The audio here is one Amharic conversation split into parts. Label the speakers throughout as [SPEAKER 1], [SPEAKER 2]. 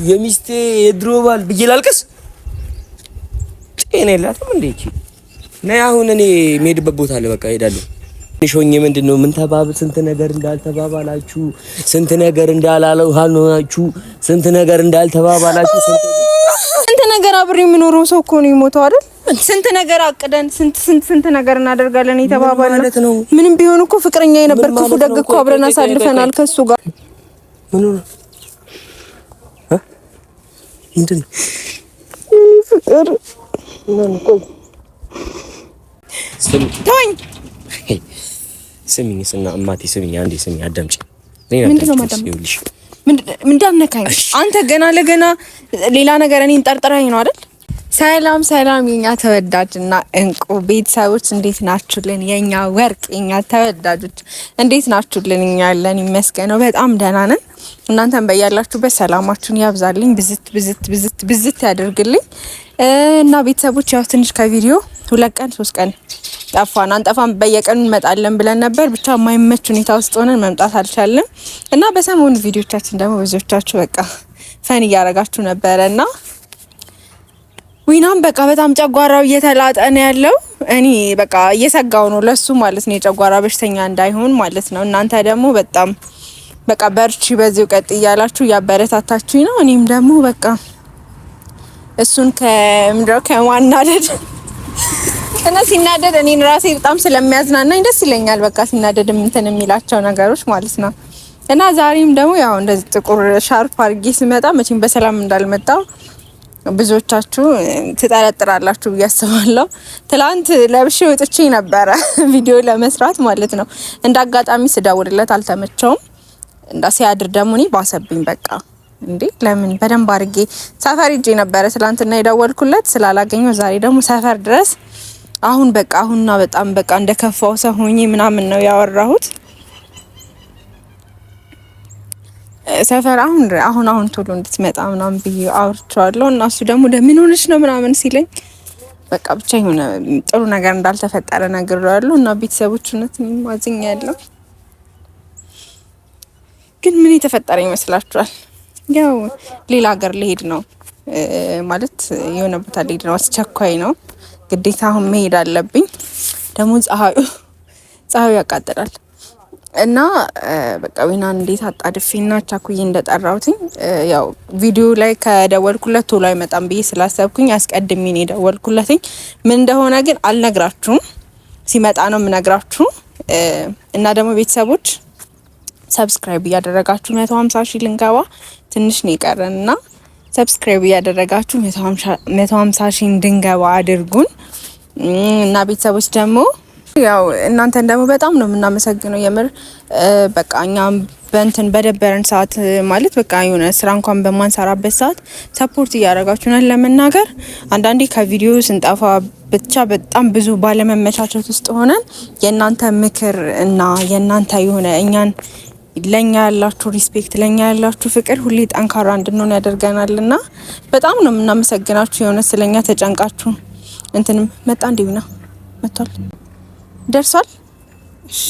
[SPEAKER 1] የሚስቴ የድሮ ባል ብዬ ላልቅስ? ጤና የላትም እንዴ እቺ? ነይ አሁን እኔ የምሄድበት ቦታ አለ። በቃ ሄዳለሁ። ሾኝ ምንድነው? ምን ተባብል? ስንት ነገር እንዳልተባባላችሁ፣ ስንት ነገር እንዳላላችሁ፣ ስንት ነገር እንዳልተባባላችሁ፣
[SPEAKER 2] ስንት ነገር አብሬ የምኖረው ሰው እኮ ነው የሞተው አይደል? ስንት ነገር አቅደን ስንት ነገር እናደርጋለን የተባባልነው። ምንም ቢሆን እኮ ፍቅረኛ የነበር ክፉ ደግ እኮ አብረን አሳልፈናል ከሱ ጋር።
[SPEAKER 1] ምን ነው ምንድን ነው
[SPEAKER 2] ፍቅር? ተወኝ።
[SPEAKER 1] ስሚኝ ስና እማቴ ስሚኝ፣ አንዴ ስሚኝ፣ አዳምጪ።
[SPEAKER 2] ምንድነው ማዳምጪ? ምንድነው አንተ ገና ለገና ሌላ ነገር እኔን ጠርጥረኸኝ ነው አይደል? ሰላም ሰላም፣ የኛ ተወዳጅና እንቁ ቤተሰቦች እንዴት ናችሁልን? የኛ ወርቅ የኛ ተወዳጆች እንዴት ናችሁልን? እኛ ያለን ይመስገነው በጣም ደህና ነን። እናንተም በያላችሁበት ሰላማችሁን ያብዛልኝ፣ ብዝት ያደርግልኝ እና ቤተሰቦች ያው ትንሽ ከቪዲዮ 2 ቀን 3 ቀን ጠፋን። አንጠፋም፣ በየቀኑ እንመጣለን ብለን ነበር። ብቻ የማይመች ሁኔታ ውስጥ ሆነን መምጣት አልቻልንም እና በሰሞኑ ቪዲዮቻችን ደግሞ ብዙዎቻችሁ በቃ ፈን እያረጋችሁ ነበረና ዊናም በቃ በጣም ጨጓራው እየተላጠ ነው ያለው። እኔ በቃ እየሰጋው ነው ለሱ ማለት ነው፣ የጨጓራ በሽተኛ እንዳይሆን ማለት ነው። እናንተ ደግሞ በጣም በቃ በርቺ፣ በዚሁ ቀጥ እያላችሁ ያበረታታችሁኝ ነው። እኔም ደግሞ በቃ እሱን ከማናደድ እና ሲናደድ እኔን ራሴ በጣም ስለሚያዝናናኝ ደስ ይለኛል። በቃ ሲናደድ እንትን የሚላቸው ነገሮች ማለት ነው። እና ዛሬም ደግሞ ያው እንደዚህ ጥቁር ሻርፕ አድርጌ ስመጣ መቼም በሰላም እንዳልመጣው ብዙዎቻችሁ ትጠረጥራላችሁ ብዬ አስባለሁ። ትላንት ለብሼ ወጥቼ ነበረ ቪዲዮ ለመስራት ማለት ነው። እንዳጋጣሚ ስደውልለት አልተመቸውም። ሲያድር ደግሞ እኔ ባሰብኝ። በቃ እንዴ ለምን በደንብ አድርጌ ሰፈር ሂጄ ነበረ ትላንትና የደወልኩለት ስላላገኘው፣ ዛሬ ደግሞ ሰፈር ድረስ አሁን በቃ አሁንና በጣም በቃ እንደከፋው ሰው ሆኜ ምናምን ነው ያወራሁት። ሰፈር አሁን ቶሎ እንድትመጣ ምናምን ብዬ አውርቻለሁ እና እሱ ደግሞ ምን ሆነሽ ነው ምናምን ሲለኝ በቃ ብቻ የሆነ ጥሩ ነገር እንዳልተፈጠረ ነግሬዋለሁ እና ቤተሰቦች እውነት ማዝኛለሁ። ግን ምን የተፈጠረ ይመስላችኋል? ያው ሌላ ሀገር ልሄድ ነው ማለት የሆነ ቦታ ልሄድ ነው፣ አስቸኳይ ነው ግዴታ አሁን መሄድ አለብኝ። ደግሞ ፀሐዩ ያቃጥላል እና በቃ ዊናን እንዴት አጣድፌና ቻኩዬ እንደጠራሁትኝ ያው ቪዲዮ ላይ ከደወልኩለት ቶሎ አይመጣም ብዬ ስላሰብኩኝ አስቀድሜ ነው የደወልኩለትኝ። ምን እንደሆነ ግን አልነግራችሁም፣ ሲመጣ ነው የምነግራችሁ። እና ደግሞ ቤተሰቦች ሰብስክራይብ እያደረጋችሁ 150 ሺህ ልንገባ ትንሽ ነው የቀረንና ሰብስክራይብ እያደረጋችሁ 150 ሺህ እንድንገባ አድርጉን። እና ቤተሰቦች ደግሞ ያው እናንተን ደግሞ በጣም ነው የምናመሰግነው የምር። በቃ እኛም በደበረን ሰዓት ማለት በቃ የሆነ ስራ እንኳን በማንሰራበት ሰዓት ሰፖርት እያደረጋችሁናል። ለመናገር አንዳንዴ ከቪዲዮ ስንጠፋ ብቻ በጣም ብዙ ባለመመቻቸት ውስጥ ሆነን የእናንተ ምክር እና የእናንተ የሆነ ለኛ ያላችሁ ሪስፔክት፣ ለኛ ያላችሁ ፍቅር ሁሌ ጠንካራ እንድንሆን ያደርገናልና በጣም ነው የምናመሰግናችሁ። የሆነ ስለኛ ተጨንቃችሁ እንትንም መጣ እንዲውና መጥቷል ደርሷል። እሺ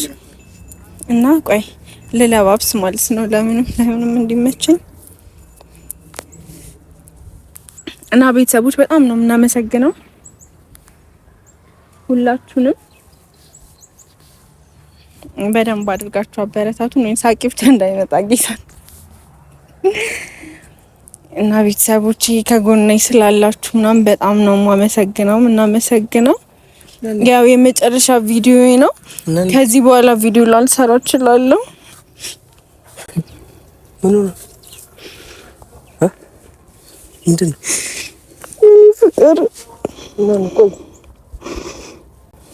[SPEAKER 2] እና ቆይ ልለባብስ ማለት ነው ለምንም እንዲመቸኝ እና ቤተሰቦች በጣም ነው የምናመሰግነው ሁላችሁንም። በደንብ አድርጋችሁ አበረታቱን፣ ወይ ሳቂ ብቻ እንዳይመጣ ጌታ እና ቤተሰቦች ከጎኔ ስላላችሁ ምናምን በጣም ነው የማመሰግነው። ያው የመጨረሻ ቪዲዮ ነው። ከዚህ በኋላ ቪዲዮ ላልሰራ እችላለሁ።
[SPEAKER 1] ምን ነው ምንድን ነው
[SPEAKER 2] ፍቅር?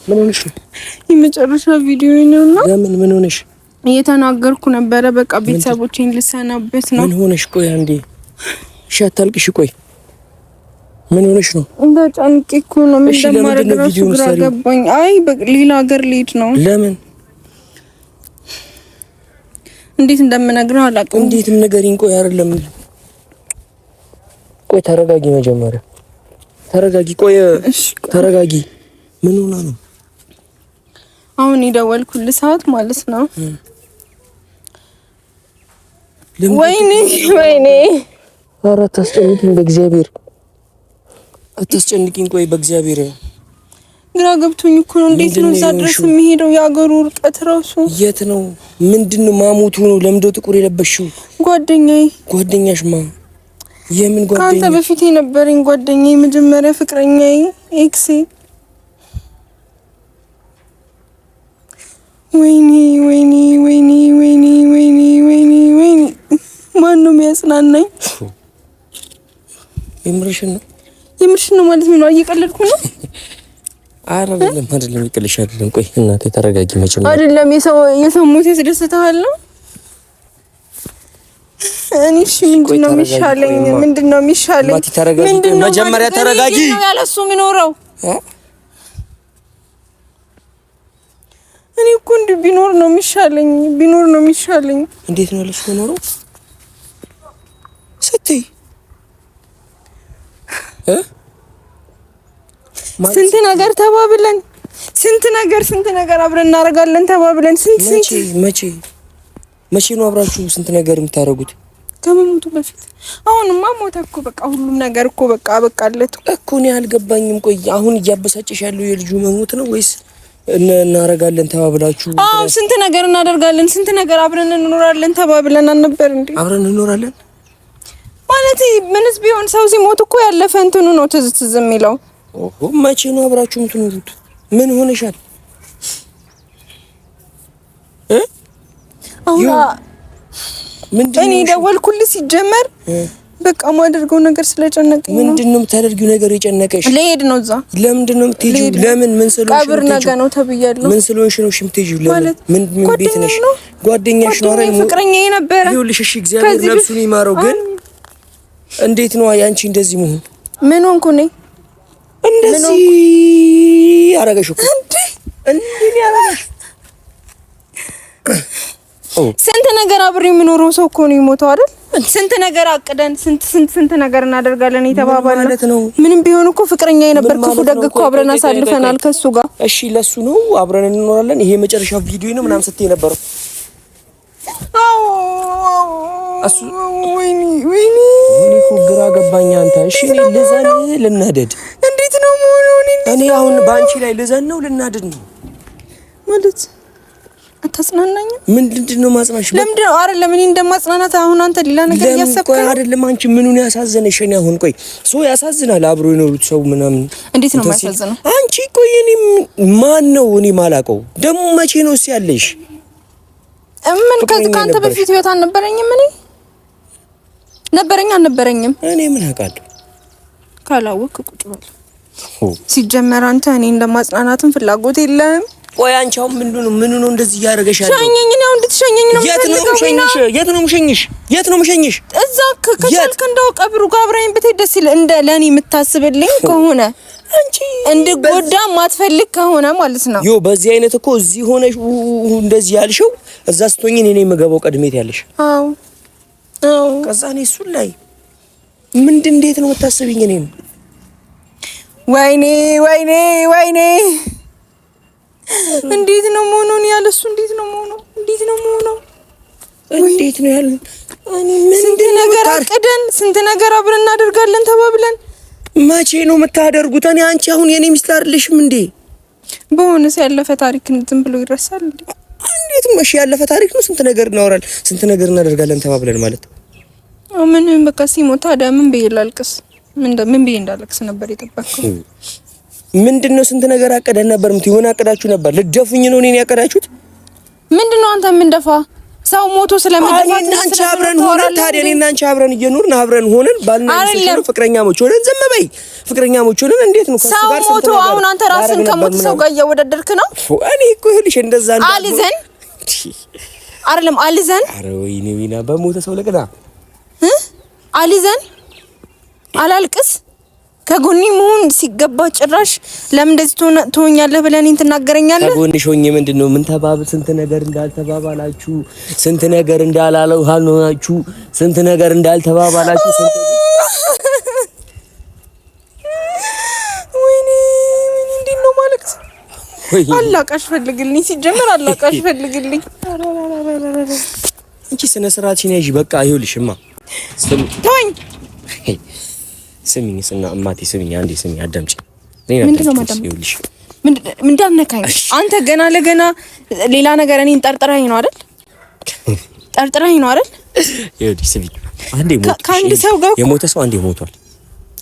[SPEAKER 1] ምን ሆነሽ ነው?
[SPEAKER 2] የመጨረሻ ቪዲዮ ነውና
[SPEAKER 1] ምን ሆነሽ?
[SPEAKER 2] እየተናገርኩ ነበረ። በቃ ቤተሰቦቼን ልሰናበት ነው።
[SPEAKER 1] ምን ሆነሽ? ቆይ አንዴ እሺ፣ አታልቅሽ። ቆይ ምን ሆነሽ ነው?
[SPEAKER 2] እንደ ጫንቄ እኮ ነው። ምን እንደማደርግ ራሱ ግራ ገባኝ። አይ ሌላ ሀገር ልሄድ ነው።
[SPEAKER 1] ለምን?
[SPEAKER 2] እንዴት እንደምነግረው አላውቅም።
[SPEAKER 1] እንዴትም ንገሪኝ። ቆይ አይደለም፣ ቆይ ተረጋጊ፣ መጀመሪያ ተረጋጊ። ቆይ
[SPEAKER 2] እሺ
[SPEAKER 1] ተረጋጊ። ምን ሆነ ነው?
[SPEAKER 2] አሁን የደወልኩልህ ሰዓት ማለት ነው። ወይኔ
[SPEAKER 1] ኧረ አታስጨንቂኝ በእግዚአብሔር አታስጨንቂኝ። ቆይ በእግዚአብሔር
[SPEAKER 2] ግራ ገብቶኝ እኮ ነው። እንዴት ነው እዛ ድረስ የሚሄደው? የአገሩ ርቀት ራሱ
[SPEAKER 1] የት ነው? ምንድነው? ማሞቱ ነው? ለምንድነው ጥቁር የለበሽው?
[SPEAKER 2] ጓደኛዬ።
[SPEAKER 1] ጓደኛሽማ? የምን ጓደኛ?
[SPEAKER 2] ካንተ በፊት የነበረኝ ጓደኛዬ፣ መጀመሪያ ፍቅረኛዬ፣ ኤክሴ። ወይኔ ወይኔ ወይኔ ወይኔ ወይኔ ወይኔ ወይኔ። ማን ነው የሚያጽናናኝ?
[SPEAKER 1] የምርሽን ነው?
[SPEAKER 2] የምርሽን ነው ማለት ምን ነው? እየቀለድኩ ነው?
[SPEAKER 1] አይደለም ይቅልሽ አይደለም። ቆይ እናቴ ተረጋጊ። መቼም
[SPEAKER 2] አይደለም የሰው ሞት ያስደስተሃል ነው? እሺ ምንድነው የሚሻለኝ? ምንድነው የሚሻለኝ?
[SPEAKER 1] መጀመሪያ ተረጋጊ።
[SPEAKER 2] ያለሱ የሚኖረው እኔ እኮ እንዲህ ቢኖር ነው የሚሻለኝ።
[SPEAKER 1] እንዴት ነው ያለሱ የሚኖረው ስትይ
[SPEAKER 2] ስንት ነገር ተባብለን ስንት ነገር አብረን እናደርጋለን ተባብለን
[SPEAKER 1] መቼ ነው አብራችሁ ስንት ነገር የምታደርጉት?
[SPEAKER 2] ከመሞቱ በፊት። አሁንማ ሞተ እኮ በቃ ሁሉም ነገር እኮ በቃ አበቃለት
[SPEAKER 1] እኮ። እኔ አልገባኝም። ቆይ አሁን እያበሳጨሽ ያለው የልጁ መሞት ነው ወይስ እናደርጋለን ተባብላችሁ?
[SPEAKER 2] አዎ ስንት ነገር እናደርጋለን፣ ስንት ነገር አብረን እንኖራለን ተባብለን አልነበር እንዴ?
[SPEAKER 1] አብረን እንኖራለን
[SPEAKER 2] ማለት ምንስ ቢሆን ሰው ሲሞት እኮ ያለፈ እንትኑ ነው ትዝ የሚለው።
[SPEAKER 1] ኦሆ መቼ ነው አብራችሁ የምትኖሩት? ምን ሆነሻል?
[SPEAKER 2] አሁን እኔ ደወልኩልህ ሲጀመር በቃ ማደርገው ነገር ስለጨነቀኝ ነው።
[SPEAKER 1] ምንድነው የምታደርጊው ነገር የጨነቀሽ?
[SPEAKER 2] ልሄድ ነው እዛ።
[SPEAKER 1] ለምንድነው የምትሄጂው? ለምን? ምን ስለሆንሽ?
[SPEAKER 2] ቀብር ነገ ነው ተብያለሁ።
[SPEAKER 1] ምን ስለሆንሽ ነው የምትሄጂው? ለምን? ምን ቤት ነሽ? ጓደኛሽ ነው አይደል?
[SPEAKER 2] ፍቅረኛዬ ነበረ።
[SPEAKER 1] ይኸውልሽ እሺ እግዚአብሔር ነፍሱን ይማረው። ግን እንዴት ነው ያንቺ እንደዚህ መሆን?
[SPEAKER 2] ምን ሆንኩ ነኝ?
[SPEAKER 1] እንደዚህ አረጋሽ እኮ እንዴ ያረጋሽ?
[SPEAKER 2] ስንት ነገር አብሬ የምኖረው ሰው እኮ ነው የሞተው አይደል? ስንት ነገር አቅደን ስንት ነገር እናደርጋለን የተባባልነው። ምንም ቢሆን እኮ ፍቅረኛ የነበር ክፉ ደግ እኮ አብረን አሳልፈናል ከሱ ጋር።
[SPEAKER 1] እሺ ለሱ ነው አብረን እንኖራለን ይሄ መጨረሻ ቪዲዮ ነው ምናምን ስትይ ነበር።
[SPEAKER 2] አዎ
[SPEAKER 1] እሱ ወይኔ እኮ ግራ ገባኝ። አንተ እሺ ልዘን ልናደድ
[SPEAKER 2] እንዴት ነው የምሆነው?
[SPEAKER 1] እኔ አሁን ባንቺ ላይ ልዘን ነው ልናደድ ነው
[SPEAKER 2] ማለት አታጽናናኝም?
[SPEAKER 1] ምንድነው ማጽናናሽ?
[SPEAKER 2] ለምንድን ነው አይደለም እኔ እንደማጽናናት አሁን አንተ ሌላ ነገር እያሰብክ ነው?
[SPEAKER 1] አይደለም አንቺ ምኑን ያሳዘነሽ? እኔ አሁን ቆይ ሰው ያሳዝናል አብሮ የኖሩት ሰው ምናምን
[SPEAKER 2] እንዴት ነው የማያሳዝነው?
[SPEAKER 1] አንቺ ቆይ እኔ ማን ነው እኔ ማላውቀው ደግሞ መቼ ነው እሱ ያለሽ?
[SPEAKER 2] ምን ከአንተ በፊት ህይወት አልነበረኝም? እኔ አልነበረኝም?
[SPEAKER 1] እኔ ምን አውቃለሁ?
[SPEAKER 2] ካላወቅ ቁጭ በል። ሲጀመር አንተ እኔ እንደማጽናናትም ፍላጎት የለም።
[SPEAKER 1] ቆይ አንቺ አሁን ምን ነው እንደዚህ እያደረገሽ ያለው?
[SPEAKER 2] ሸኘኝ ነው እንድትሸኘኝ ነው።
[SPEAKER 1] የት ነው የምሸኝሽ?
[SPEAKER 2] እዛ ከቻልክ እንደው ቀብሩ ጋር አብረኝ ብትሄድ ደስ ይል። እንደ ለኔ የምታስብልኝ ከሆነ አንቺ እንድጎዳ ማትፈልግ ከሆነ ማለት ነው።
[SPEAKER 1] በዚህ አይነት እኮ እዚህ ሆነሽ እንደዚህ ያልሽው እዛ ስትሆኚ እኔ የምገባው ቀድሜት ያለሽ።
[SPEAKER 2] አዎ
[SPEAKER 1] ከዛ እኔ እሱን ላይ እንዴት ነው የምታስቢኝ? እኔም
[SPEAKER 2] ወይኔ እንዴት ነው መሆኑን ያለሱ? እንዴት ነው መሆኑ? እንዴት ነው ያለው? ስንት ነገር አቅደን ስንት ነገር አብረን እናደርጋለን ተባብለን
[SPEAKER 1] መቼ ነው የምታደርጉት? እኔ አንቺ አሁን የኔ ሚስት አይደለሽም እንዴ?
[SPEAKER 2] በሆነስ ያለፈ ታሪክ ዝም ብሎ ይረሳል እንዴ?
[SPEAKER 1] እንዴት መቼ ያለፈ ታሪክ ነው? ስንት ነገር እናወራለን፣ ስንት ነገር እናደርጋለን ተባብለን ማለት
[SPEAKER 2] ምን በቃ ሲሞት ታዲያ ምን ብዬ ላልቅስ? ምን ብዬ እንዳለቅስ ነበር የጠበቅከው?
[SPEAKER 1] ምንድነው? ስንት ነገር አቀደን ነበር። የሆነ አቀዳችሁ ነበር። ልደፉኝ ነው እኔን ያቀዳችሁት?
[SPEAKER 2] ምንድነው አንተ የምንደፋ ሰው ሞቶ ስለምንደፋ
[SPEAKER 1] እኔና አንቺ አብረን ሆነን ታዲያ እኔና አንቺ አብረን እየኖርን አብረን ሆነን ባልና ሚስት ፍቅረኛሞች ሆነን ዝም በይ ፍቅረኛሞች ሆነን እንዴት ነው ከሱ ጋር
[SPEAKER 2] ሰው ሞቶ አሁን አንተ ራስን ከሞት ሰው ጋር እያወዳደርክ ነው?
[SPEAKER 1] እኔ እኮ ይኸውልሽ እንደዛ
[SPEAKER 2] አልዘን አልዘን
[SPEAKER 1] ኧረ ወይኔ ዊና በሞተ ሰው ለቅና
[SPEAKER 2] አልዘን አላልቅስ ከጎኒ መሆን ሲገባ ጭራሽ ለምን እንደዚህ ትሆኛለህ ብለህ እኔን ትናገረኛለህ?
[SPEAKER 1] ከጎንሽ ሆኜ ምንድነው ምን ተባብ ስንት ነገር እንዳልተባባላችሁ ስንት ነገር እንዳላለው ሆናችሁ ስንት ነገር እንዳልተባባላችሁ ስንት
[SPEAKER 2] ወይኔ እንዴት ነው ማለት አላቃሽ ፈልግልኝ። ሲጀመር አላቃሽ ፈልግልኝ።
[SPEAKER 1] አንቺ ስነ ስርዓትሽን ያዢ በቃ ይኸውልሽማ
[SPEAKER 2] ተወኝ
[SPEAKER 1] ስሚኝ እና እማቴ ስሚኝ፣ አንዴ ስሚኝ፣ አዳምጪ።
[SPEAKER 2] ምንድነው ማዳም? ይኸውልሽ ምንድነው አንተ ገና ለገና ሌላ ነገር እኔን ጠርጥረኸኝ ነው አይደል? ጠርጥረኸኝ ነው አይደል?
[SPEAKER 1] ይኸውልሽ ስሚኝ፣ አንዴ ሞት
[SPEAKER 2] ከአንድ ሰው ጋር
[SPEAKER 1] የሞተ ሰው አንዴ ሞቷል፣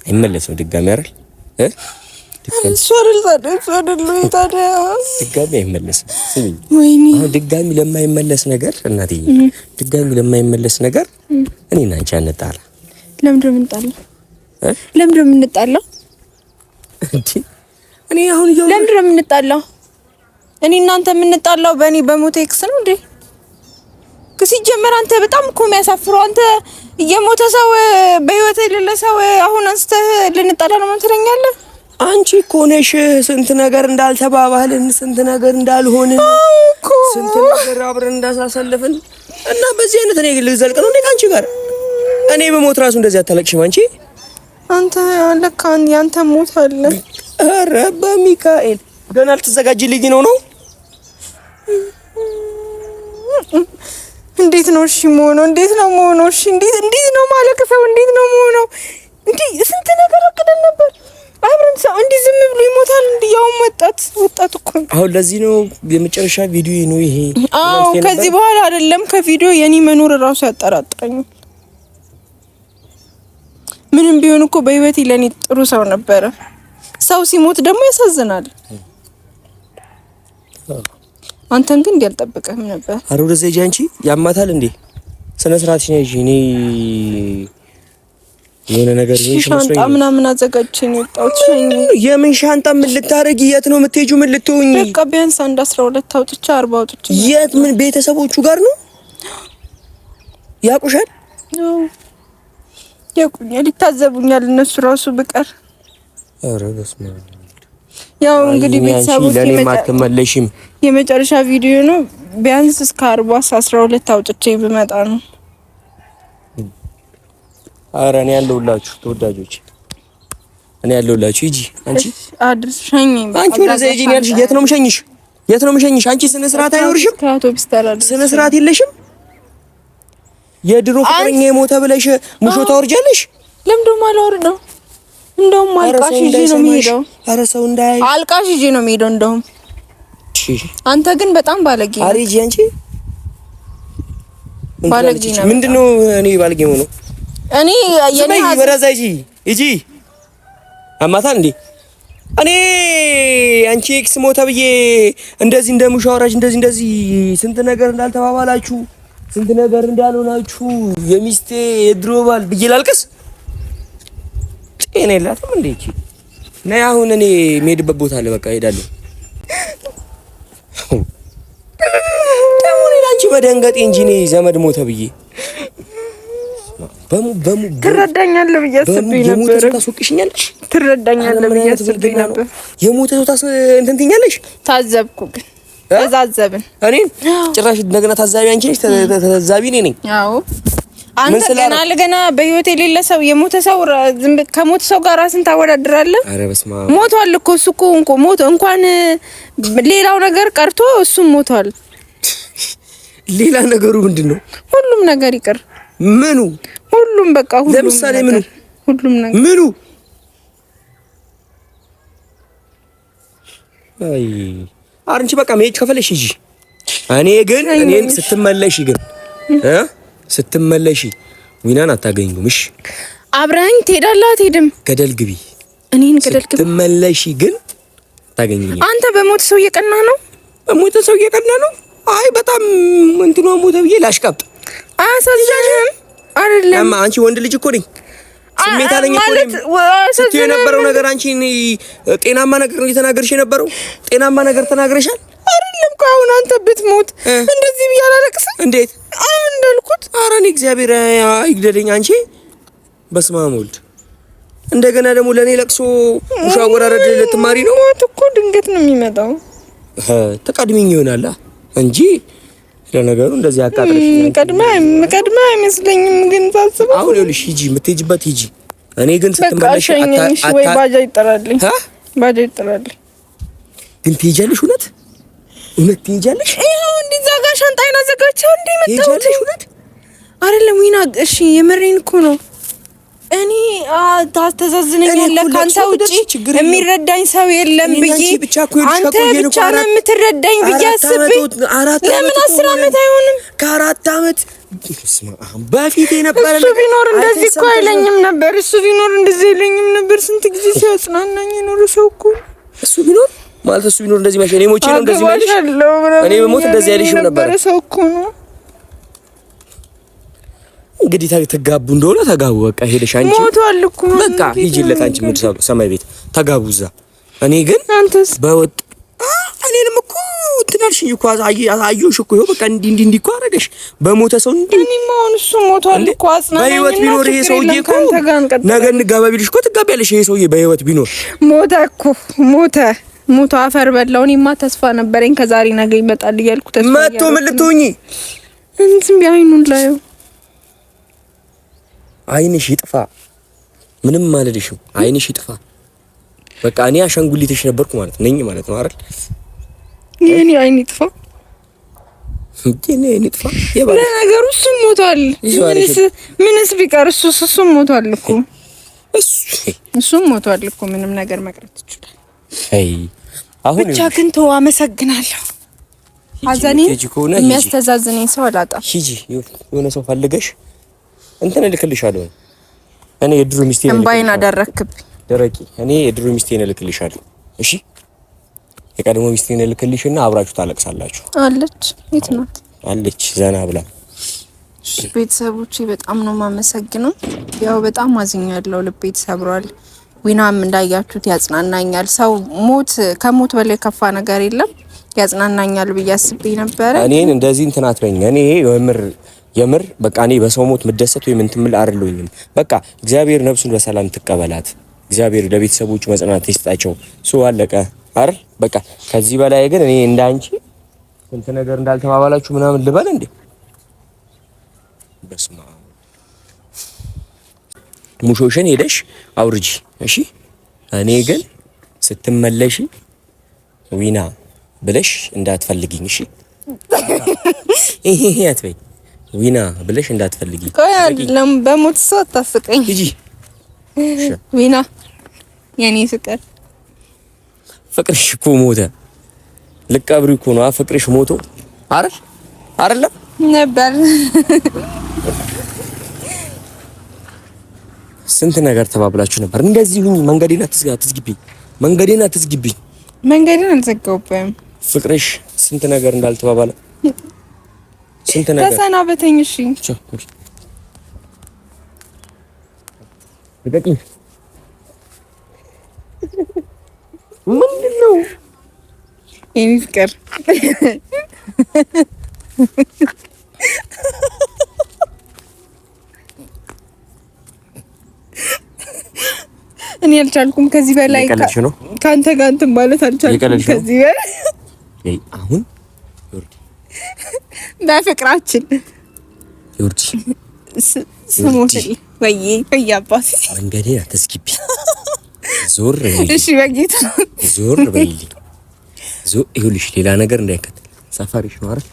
[SPEAKER 1] አይመለስም ድጋሚ አይደል? ድጋሚ አይመለስም። ስሚኝ፣ ድጋሚ ለማይመለስ ነገር እናቴ፣ ድጋሚ ለማይመለስ ነገር እኔና አንቺ አንጣላ።
[SPEAKER 2] ለምንድን ነው የምንጣላው? ለምንድን ነው የምንጣላው?
[SPEAKER 1] እኔ አሁን
[SPEAKER 2] ለምንድን ነው የምንጣላው? እኔ እናንተ የምንጣላው በእኔ በሞተ ኤክስ ነው እንዴ? ሲጀመር አንተ በጣም እኮ የሚያሳፍረው አንተ የሞተ ሰው በህይወት የሌለ ሰው አሁን አንስተህ ልንጣላ ነው ትለኛለህ?
[SPEAKER 1] አንቺ እኮ ነሽ ስንት ነገር እንዳልተባባልን፣ ስንት ነገር እንዳልሆንን፣ ስንት ነገር አብረን እንዳሳለፍን እና በዚህ አይነት እኔ ልዘልቅ ነው እንዴ ካንቺ ጋር? እኔ በሞት ራሱ እንደዚህ አታለቅሽም አንቺ?
[SPEAKER 2] አንተ ለካ ያንተ ሞት አለ።
[SPEAKER 1] ኧረ በሚካኤል ገና አልተዘጋጅልኝ ነው።
[SPEAKER 2] እንዴት ነው እሺ መሆነው? እንዴት ነው መሆነው? እሺ እንዴት ነው ማለቅሰው? እንዴት ነው መሆነው? እንዴ ስንት ነገር አቅደን ነበር አብረን። ሰው እንዲህ ዝም ብሎ ይሞታል? እንዴ ያው ወጣት እኮ
[SPEAKER 1] አሁን ለዚህ ነው የመጨረሻ ቪዲዮ ነው ይሄ።
[SPEAKER 2] አዎ ከዚህ በኋላ አይደለም ከቪዲዮ የኔ መኖር ራሱ ያጠራጥረኛል። ምንም ቢሆን እኮ በህይወቴ ለኔ ጥሩ ሰው ነበረ። ሰው ሲሞት ደግሞ ያሳዝናል። አንተን ግን እንዲያልጠብቅህም ነበር።
[SPEAKER 1] አረ ወደዛ ሂጂ አንቺ። ያማታል እንዴ? ስነ ስርዓት ነሽ። እኔ የሆነ ነገር ነው
[SPEAKER 2] ሻንጣ ምናምን አዘጋጅቼ ነው የወጣሁት።
[SPEAKER 1] የምን ሻንጣ? ምን ልታረጊ? የት ነው የምትሄጂው? ምን ልትሆኚ?
[SPEAKER 2] በቃ ቢያንስ 12 አውጥቼ 40 አውጥቼ።
[SPEAKER 1] የት? ምን ቤተሰቦቹ ጋር ነው? ያቁሻል?
[SPEAKER 2] ነው ያቁኛል፣ ይታዘቡኛል እነሱ ራሱ ብቀር።
[SPEAKER 1] አረ በስመ አብ።
[SPEAKER 2] ያው እንግዲህ ቤተሰቦች
[SPEAKER 1] አትመለሽም።
[SPEAKER 2] የመጨረሻ ቪዲዮ ነው። ቢያንስ እስከ 12 አውጥቼ ብመጣ ነው።
[SPEAKER 1] አረ እኔ ያለሁላችሁ ተወዳጆች፣ እኔ ያለሁላችሁ። ሂጂ አንቺ
[SPEAKER 2] አድርሽኝ።
[SPEAKER 1] አንቺ ወደዛ ሂጂ ነው ያልሽ። የት ነው የምሸኝሽ? የት ነው የምሸኝሽ? አንቺ ስነ ስርዓት አይኖርሽም?
[SPEAKER 2] ከአውቶቢስ ተራራ
[SPEAKER 1] ስነ ስርዓት የለሽም። የድሮ ፍቅረኛ የሞተ ብለሽ ሙሾ ታወርጃለሽ።
[SPEAKER 2] ለምንድን አላወርደው? እንደውም አልቃሽ ይዤ ነው የምሄደው።
[SPEAKER 1] አረ ሰው እንዳይ
[SPEAKER 2] አልቃሽ ይዤ ነው የምሄደው እንደውም። አንተ ግን በጣም ባለጌ ነህ።
[SPEAKER 1] አረ ሂጂ አንቺ
[SPEAKER 2] ባለጌ ነህ።
[SPEAKER 1] ምንድነው እኔ ባለጌ ሆኖ?
[SPEAKER 2] እኔ የኔ
[SPEAKER 1] ወደዛ ሂጂ አማታል እንዴ? እኔ አንቺ ኤክስ ሞተ ብዬ እንደዚህ እንደሙሾ አወራሽ። እንደዚህ ስንት ነገር እንዳልተባባላችሁ፣ ስንት ነገር እንዳልሆናችሁ የሚስቴ የድሮ ባል ብዬ ላልቅስ? ጤና የላትም እንዴ እቺ? ነይ አሁን እኔ የምሄድበት ቦታ አለ። በቃ ሄዳለሁ። ደግሞ ላንቺ መደንገጤ እንጂ እኔ ዘመድ ሞተ ብዬ በሙ
[SPEAKER 2] ትረዳኛለህ ብዬ አስቤ ነበር።
[SPEAKER 1] የሞተ ሰው ታስወቅሽኛለሽ?
[SPEAKER 2] ትረዳኛለህ ብዬ አስቤ ነበር።
[SPEAKER 1] የሞተ ሰው እንትን ትይኛለሽ?
[SPEAKER 2] ታዘብኩ ግን ተዛዘብን።
[SPEAKER 1] እኔን ጭራሽ እንደገና ታዛቢ አንቺ ነሽ። ታዛቢ እኔ ነኝ።
[SPEAKER 2] አዎ አንተ ገና በህይወት የሌለ ሰው የሞተ ሰው ከሞተ ሰው ጋር ራስን ታወዳድራለህ?
[SPEAKER 1] አረ በስመ አብ።
[SPEAKER 2] ሞቷል እኮ እሱ እኮ ሞት እንኳን ሌላው ነገር ቀርቶ እሱም ሞቷል።
[SPEAKER 1] ሌላ ነገሩ ምንድነው?
[SPEAKER 2] ሁሉም ነገር ይቅር።
[SPEAKER 1] ምኑ?
[SPEAKER 2] ሁሉም በቃ ሁሉም።
[SPEAKER 1] ለምሳሌ ምኑ?
[SPEAKER 2] ሁሉም ነገር
[SPEAKER 1] ምኑ? አይ አርንቺ በቃ መሄድ ከፈለሽ ሂጂ። እኔን ስትመለሺ ዊናን አታገኙም። እሺ
[SPEAKER 2] አብረኸኝ ትሄዳለህ አትሄድም?
[SPEAKER 1] ገደል ግቢ።
[SPEAKER 2] እኔን ገደል ግቢ።
[SPEAKER 1] ስትመለሺ ግን አታገኙኝ።
[SPEAKER 2] አንተ በሞት ሰው እየቀና ነው።
[SPEAKER 1] በሞት ሰው እየቀና ነው። አይ በጣም እንትኑ ሞተ ብዬ ላሽቃብጥ
[SPEAKER 2] አሳዝነህም አይደለም።
[SPEAKER 1] አንቺ ወንድ ልጅ እኮ ነኝ። ስሜት አለኝ እኮ ነኝ። ስትይ የነበረው ነገር አንቺ ጤናማ ነገር ነው እየተናገርሽ የነበረው። ጤናማ ነገር ተናግረሻል
[SPEAKER 2] አይደለም? አሁን አንተ ብትሞት እንደዚህ ብዬ አላለቅስም።
[SPEAKER 1] እንዴት
[SPEAKER 2] አሁን እንዳልኩት።
[SPEAKER 1] ኧረ እኔ እግዚአብሔር አይግደለኝ። አንቺ በስመ አብ ወልድ። እንደገና ደግሞ ለኔ ለቅሶ ሙሻ አወራረድ ልትማሪ ነው።
[SPEAKER 2] ሞት እኮ ድንገት ነው የሚመጣው።
[SPEAKER 1] ተቀድሚኝ ይሆናል እንጂ ለነገሩ እንደዚህ አቃጥረሽ
[SPEAKER 2] ቀድማ አይመስለኝም። ግን ታስበው
[SPEAKER 1] አሁን ይኸውልሽ ሂጂ፣ የምትሄጂበት ሂጂ። እኔ ግን ስትመለሽ
[SPEAKER 2] ወይ ባጃጅ ይጠራልኝ፣ ባጃጅ ይጠራልኝ።
[SPEAKER 1] ግን ትሄጃለሽ? እውነት ትሄጃለሽ?
[SPEAKER 2] ይኸው እንዲህ እዛ ጋር ሻንጣዬን አዘጋጅቼው እንዲህ መጣሁ።
[SPEAKER 1] ትሄጃለሽ? እውነት
[SPEAKER 2] አይደለም ዊና? እሺ የምሬን እኮ ነው። እኔ ታስተዛዝነኛለህ ካንተ ውጪ የሚረዳኝ ሰው የለም ብዬ አንተ ብቻ ነው የምትረዳኝ ብዬ አስቤ ለምን 10 ዓመት አይሆንም
[SPEAKER 1] ከ4 ዓመት በፊት የነበረ
[SPEAKER 2] እሱ ቢኖር እንደዚህ እኮ አይለኝም ነበር እሱ ቢኖር እንደዚህ አይለኝም ነበር ስንት ጊዜ ሲያጽናናኝ ነው ሰው እኮ እሱ ቢኖር
[SPEAKER 1] ማለት እሱ ቢኖር እንደዚህ ማሽ እኔ ሞቼ ነው እንደዚህ ማለት እኔ በሞት እንደዚህ አይልሽም ነበር
[SPEAKER 2] ሰው እኮ ነው
[SPEAKER 1] እንግዲህ ተጋቡ እንደሆነ ተጋቡ በቃ ሄደሽ አንቺ
[SPEAKER 2] ሞቷል እኮ
[SPEAKER 1] በቃ ሂጂለት አንቺ ምድር ሰማይ ቤት ተጋቡ እዛ እኔ ግን
[SPEAKER 2] አንተስ
[SPEAKER 1] በወጥ እኔንም እኮ ትናልሽኝ እኮ አየሁሽ እኮ በቃ እንዲ እኮ አደረገሽ በሞተ ሰው እንዲ
[SPEAKER 2] እኔማ አሁን እሱ ሞቷል እኮ አጽናናኝ
[SPEAKER 1] በህይወት ቢኖር ይሄ ሰውዬ እኮ ነገ እንጋባ ቢልሽ እኮ ትጋቢያለሽ ይሄ ሰውዬ በህይወት ቢኖር
[SPEAKER 2] ሞተ እኮ ሞተ አፈር በላው እኔማ ተስፋ ነበረኝ ከዛሬ ነገ ይመጣል እያልኩ ተስፋ
[SPEAKER 1] መጥቶ ምን ልትሆኚ
[SPEAKER 2] እንትን ቢያይኑን ላይ
[SPEAKER 1] አይንሽ ይጥፋ ምንም አልልሽም አይንሽ ይጥፋ በቃ እኔ አሻንጉሊትሽ ነበርኩ ማለት ነኝ ማለት ነው አይደል
[SPEAKER 2] የኔ አይን ይጥፋ
[SPEAKER 1] የኔ አይን ይጥፋ
[SPEAKER 2] ለነገሩ እሱ ሞቷል ምንስ ቢቀር እሱ ሞቷል እኮ እሱ ሞቷል እኮ ምንም ነገር መቅረት ይችላል አይ አሁን ብቻ ግን ተው አመሰግናለሁ ሀዘኔ የሚያስተዛዝነኝ ሰው አላጣም ሂጂ
[SPEAKER 1] የሆነ ሰው ፈልገሽ እንትን እልክልሻለሁ እኔ የድሮ ሚስቴን
[SPEAKER 2] እንባይን አደረክብኝ
[SPEAKER 1] ደረቂ እኔ የድሮ ሚስቴን እልክልሻለሁ እሺ የቀድሞ ሚስቴን እልክልሽና አብራችሁ ታለቅሳላችሁ
[SPEAKER 2] አለች የት ናት
[SPEAKER 1] አለች ዘና ብላ
[SPEAKER 2] ቤተሰቦቼ በጣም ነው ማመሰግነው ያው በጣም አዝኛለሁ ልቤ ተሰብሯል ዊናም እንዳያችሁት ያጽናናኛል ሰው ከሞት በላይ ከፋ ነገር የለም ያጽናናኛል ብዬ አስቤ ነበር
[SPEAKER 1] እኔን እንደዚህ እንትን አትበኝ እኔ የምር በቃ እኔ በሰው ሞት መደሰት ወይ ምን ትምል አይደለሁኝም በቃ እግዚአብሔር ነፍሱን በሰላም ትቀበላት እግዚአብሔር ለቤተሰቦቹ መጽናናት ይስጣቸው ሶ አለቀ አይደል በቃ ከዚህ በላይ ግን እኔ እንዳንቺ እንትን ነገር እንዳልተባባላችሁ ምናምን ልበል እንዴ በስማ ሙሾሽን ሄደሽ አውርጂ እሺ እኔ ግን ስትመለሺ ዊና ብለሽ እንዳትፈልጊኝ እሺ ይሄ አትበይ ዊና ብለሽ እንዳትፈልጊ
[SPEAKER 2] ቆይ አይደለም በሞት ሰው ታስቀኝ
[SPEAKER 1] ሂጂ
[SPEAKER 2] ዊና የኔ
[SPEAKER 1] ፍቅርሽ እኮ ሞተ ልቀብሪ እኮ ነው ፍቅርሽ ሞቶ አይደለም
[SPEAKER 2] ነበር
[SPEAKER 1] ስንት ነገር ተባብላችሁ ነበር እንደዚህ ሁኚ መንገዴን አትዝጊብኝ
[SPEAKER 2] መንገዴን አልዘጋውብም ፍቅርሽ
[SPEAKER 1] ስንት ነገር እንዳልተባባለ ስንት ነገር
[SPEAKER 2] ተሰናበተኝ እሺ
[SPEAKER 1] ልቀቂኝ ምንድነው
[SPEAKER 2] የኔ ፍቅር እኔ አልቻልኩም ከዚህ በላይ ካንተ ጋር እንትን ማለት አልቻልኩም ከዚህ በላይ
[SPEAKER 1] አሁን
[SPEAKER 2] በፍቅራችን
[SPEAKER 1] ዮርዲ
[SPEAKER 2] ስሞት ወይ አባቴ
[SPEAKER 1] መንገዴን አትዝጊብኝ ዞር
[SPEAKER 2] እሺ በጌታ
[SPEAKER 1] ዞር በይልኝ ይኸውልሽ ሌላ ነገር እንዳይከተል ሰፈርሽ ነው አይደል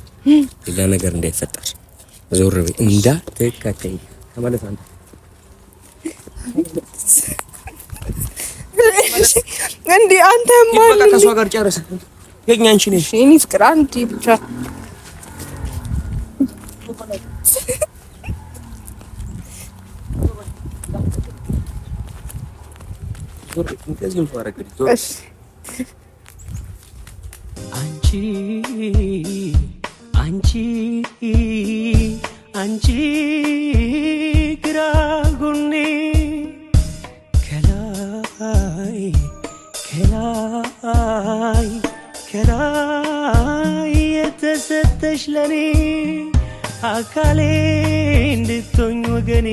[SPEAKER 1] ሌላ ነገር እንዳይፈጠር ዞር በይ እንዳትከተይ ተመለስ አንተ
[SPEAKER 2] እንዴ አንተ ማን
[SPEAKER 1] በቃ ከሷ ጋር ጨረሰ የኛ አንቺ ነሽ
[SPEAKER 2] እኔ ፍቅር አንዴ ብቻ
[SPEAKER 3] አንቺ ግራ ጎኔ ከላይ የተሰጠሽ ለኔ አካሌ እንድትሆኝ ወገኔ